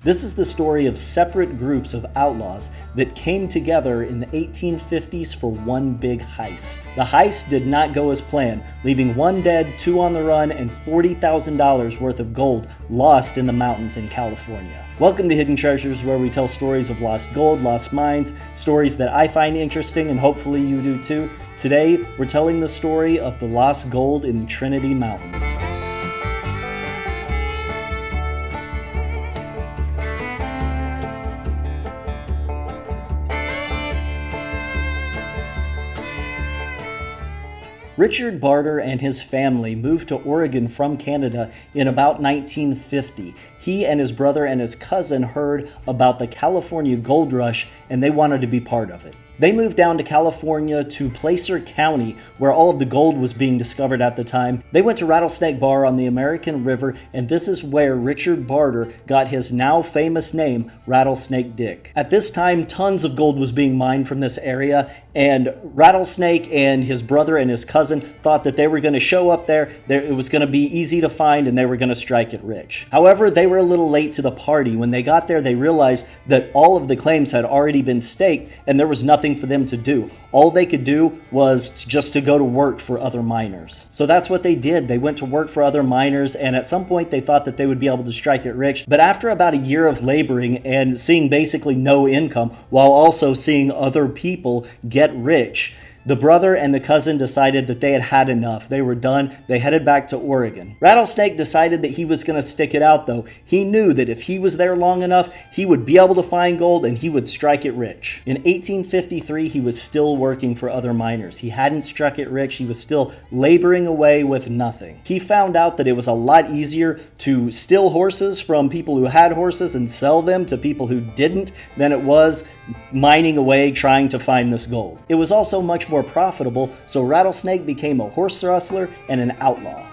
This is the story of separate groups of outlaws that came together in the 1850s for one big heist. The heist did not go as planned, leaving 1 dead, 2 on the run, and $40,000 worth of gold lost in the mountains in California. Welcome to Hidden Treasures, where we tell stories of lost gold, lost mines, stories that I find interesting and hopefully you do too. Today, we're telling the story of the lost gold in the Trinity Mountains. Richard Barter and his family moved to Oregon from Canada in about 1950. He and his brother and his cousin heard about the California gold rush and they wanted to be part of it. They moved down to California to Placer County, where all of the gold was being discovered at the time. They went to Rattlesnake Bar on the American River, and this is where Richard Barter got his now famous name, Rattlesnake Dick. At this time, tons of gold was being mined from this area, and Rattlesnake and his brother and his cousin thought that they were going to show up there, it was going to be easy to find, and they were going to strike it rich. However, they were a little late to the party. When they got there, they realized that all of the claims had already been staked, and there was nothing for them to do. All they could do was just to go to work for other miners. So that's what they did. They went to work for other miners, and at some point they thought that they would be able to strike it rich. But after about a year of laboring and seeing basically no income, while also seeing other people get rich, the brother and the cousin decided that they had had enough. They were done. They headed back to Oregon. Rattlesnake decided that he was going to stick it out, though. He knew that if he was there long enough, he would be able to find gold and he would strike it rich. In 1853, he was still working for other miners. He hadn't struck it rich. He was still laboring away with nothing. He found out that it was a lot easier to steal horses from people who had horses and sell them to people who didn't than it was mining away trying to find this gold. It was also much more profitable, so Rattlesnake became a horse rustler and an outlaw.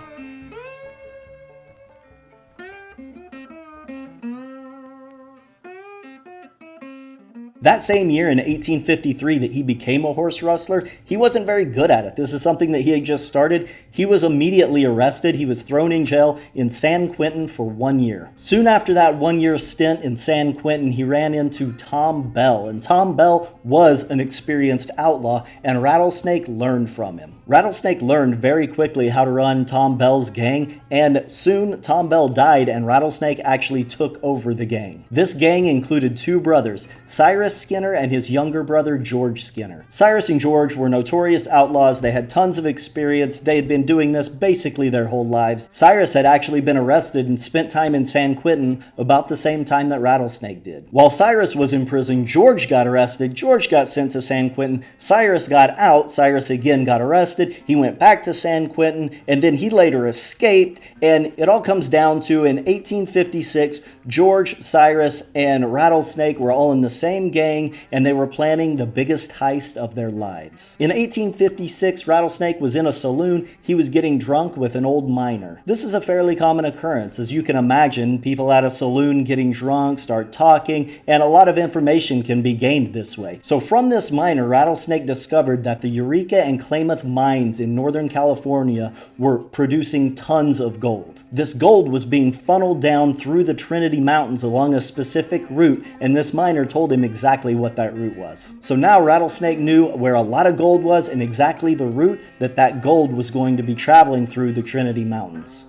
That same year in 1853 that he became a horse rustler, he wasn't very good at it. This is something that he had just started. He was immediately arrested. He was thrown in jail in San Quentin for 1 year. Soon after that 1 year stint in San Quentin, he ran into Tom Bell, and Tom Bell was an experienced outlaw, and Rattlesnake learned from him. Rattlesnake learned very quickly how to run Tom Bell's gang, and soon Tom Bell died and Rattlesnake actually took over the gang. This gang included 2 brothers, Cyrus Skinner and his younger brother George Skinner. Cyrus and George were notorious outlaws. They had tons of experience. They had been doing this basically their whole lives. Cyrus had actually been arrested and spent time in San Quentin about the same time that Rattlesnake did. While Cyrus was in prison, George got arrested. George got sent to San Quentin. Cyrus got out. Cyrus again got arrested. He went back to San Quentin, and then he later escaped, and it all comes down to in 1856, George, Cyrus, and Rattlesnake were all in the same gang, and they were planning the biggest heist of their lives. In 1856, Rattlesnake was in a saloon. He was getting drunk with an old miner. This is a fairly common occurrence. As you can imagine, people at a saloon getting drunk start talking, and a lot of information can be gained this way. So from this miner, Rattlesnake discovered that the Eureka and Klamath mines in Northern California were producing tons of gold. This gold was being funneled down through the Trinity Mountains along a specific route, and this miner told him exactly what that route was. So now Rattlesnake knew where a lot of gold was and exactly the route that gold was going to be traveling through the Trinity Mountains.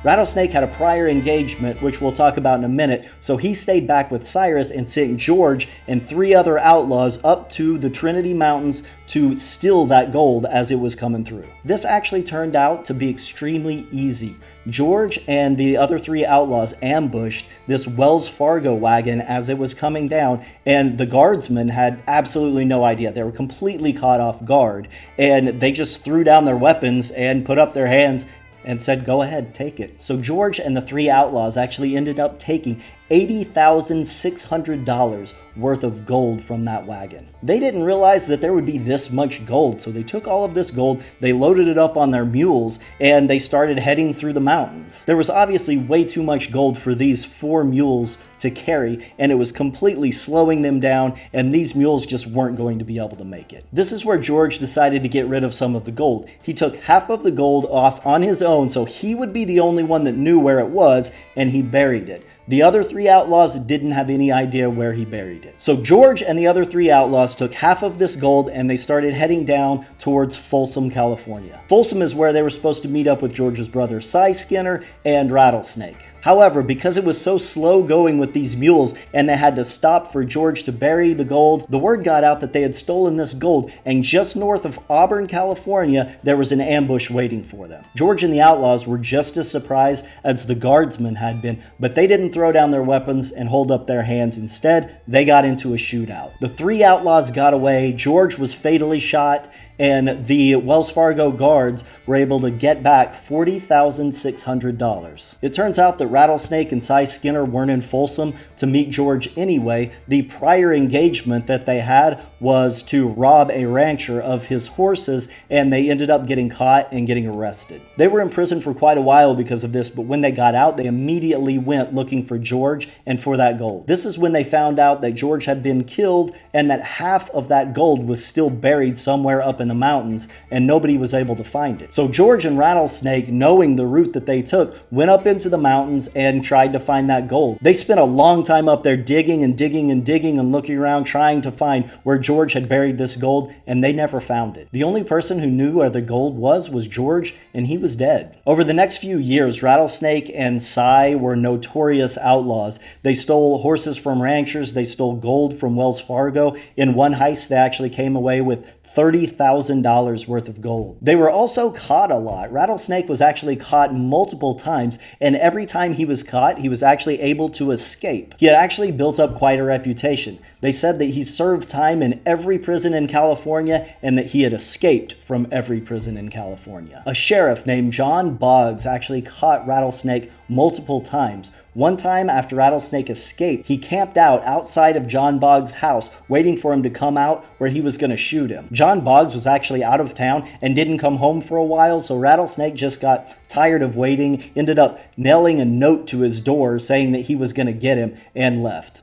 Rattlesnake had a prior engagement, which we'll talk about in a minute, so he stayed back with Cyrus and sent George and 3 other outlaws up to the Trinity Mountains to steal that gold as it was coming through. This actually turned out to be extremely easy. George and the other 3 outlaws ambushed this Wells Fargo wagon as it was coming down, and the guardsmen had absolutely no idea. They were completely caught off guard, and they just threw down their weapons and put up their hands and said, "Go ahead, take it." So George and the 3 outlaws actually ended up taking $80,600 worth of gold from that wagon. They didn't realize that there would be this much gold, so they took all of this gold, they loaded it up on their mules, and they started heading through the mountains. There was obviously way too much gold for these 4 mules to carry, and it was completely slowing them down, and these mules just weren't going to be able to make it. This is where George decided to get rid of some of the gold. He took half of the gold off on his own, so he would be the only one that knew where it was, and he buried it. The other 3 outlaws didn't have any idea where he buried it. So George and the other 3 outlaws took half of this gold and they started heading down towards Folsom, California. Folsom is where they were supposed to meet up with George's brother Cy Skinner and Rattlesnake. However, because it was so slow going with these mules and they had to stop for George to bury the gold, the word got out that they had stolen this gold, and just north of Auburn, California, there was an ambush waiting for them. George and the outlaws were just as surprised as the guardsmen had been, but they didn't throw down their weapons and hold up their hands. Instead, they got into a shootout. The 3 outlaws got away, George was fatally shot, and the Wells Fargo guards were able to get back $40,600. It turns out that Rattlesnake and Cy Skinner weren't in Folsom to meet George anyway. The prior engagement that they had was to rob a rancher of his horses, and they ended up getting caught and getting arrested. They were in prison for quite a while because of this, but when they got out, they immediately went looking for George and for that gold. This is when they found out that George had been killed and that half of that gold was still buried somewhere up in the mountains, and nobody was able to find it. So George and Rattlesnake, knowing the route that they took, went up into the mountains and tried to find that gold. They spent a long time up there digging and digging and digging and looking around trying to find where George had buried this gold, and they never found it. The only person who knew where the gold was George, and he was dead. Over the next few years, Rattlesnake and Cy were notorious outlaws. They stole horses from ranchers, they stole gold from Wells Fargo. In one heist, they actually came away with $30,000 worth of gold. They were also caught a lot. Rattlesnake was actually caught multiple times, and every time he was caught, he was actually able to escape. He had actually built up quite a reputation. They said that he served time in every prison in California and that he had escaped from every prison in California. A sheriff named John Boggs actually caught Rattlesnake multiple times. One time, after Rattlesnake escaped, he camped out outside of John Boggs' house, waiting for him to come out where he was going to shoot him. John Boggs was actually out of town and didn't come home for a while, so Rattlesnake just got tired of waiting, ended up nailing a note to his door saying that he was going to get him, and left.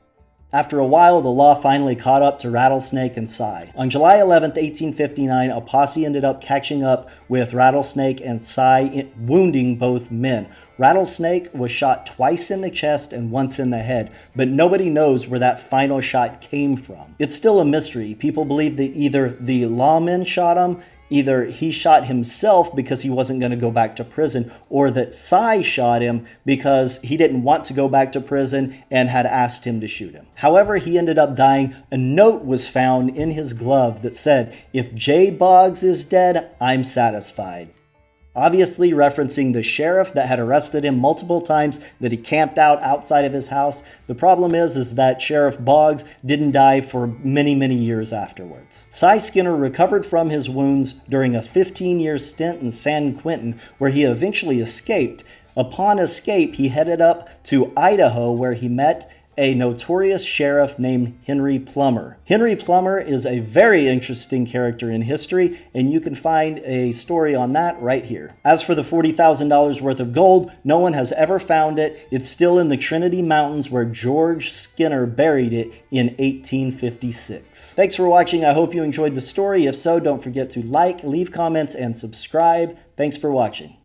After a while, the law finally caught up to Rattlesnake and Cy. On July 11th, 1859, a posse ended up catching up with Rattlesnake and Cy, wounding both men. Rattlesnake was shot twice in the chest and once in the head, but nobody knows where that final shot came from. It's still a mystery. People believe that either the lawmen shot him, either he shot himself because he wasn't going to go back to prison, or that Cy shot him because he didn't want to go back to prison and had asked him to shoot him. However, he ended up dying. A note was found in his glove that said, "If J. Boggs is dead, I'm satisfied." Obviously referencing the sheriff that had arrested him multiple times, that he camped out outside of his house. The problem is that Sheriff Boggs didn't die for many, many years afterwards. Cy Skinner recovered from his wounds during a 15-year stint in San Quentin, where he eventually escaped. Upon escape, he headed up to Idaho, where he met a notorious sheriff named Henry Plummer. Henry Plummer is a very interesting character in history, and you can find a story on that right here. As for the $40,000 worth of gold, no one has ever found it. It's still in the Trinity Mountains where George Skinner buried it in 1856. Thanks for watching. I hope you enjoyed the story. If so, don't forget to like, leave comments, and subscribe. Thanks for watching.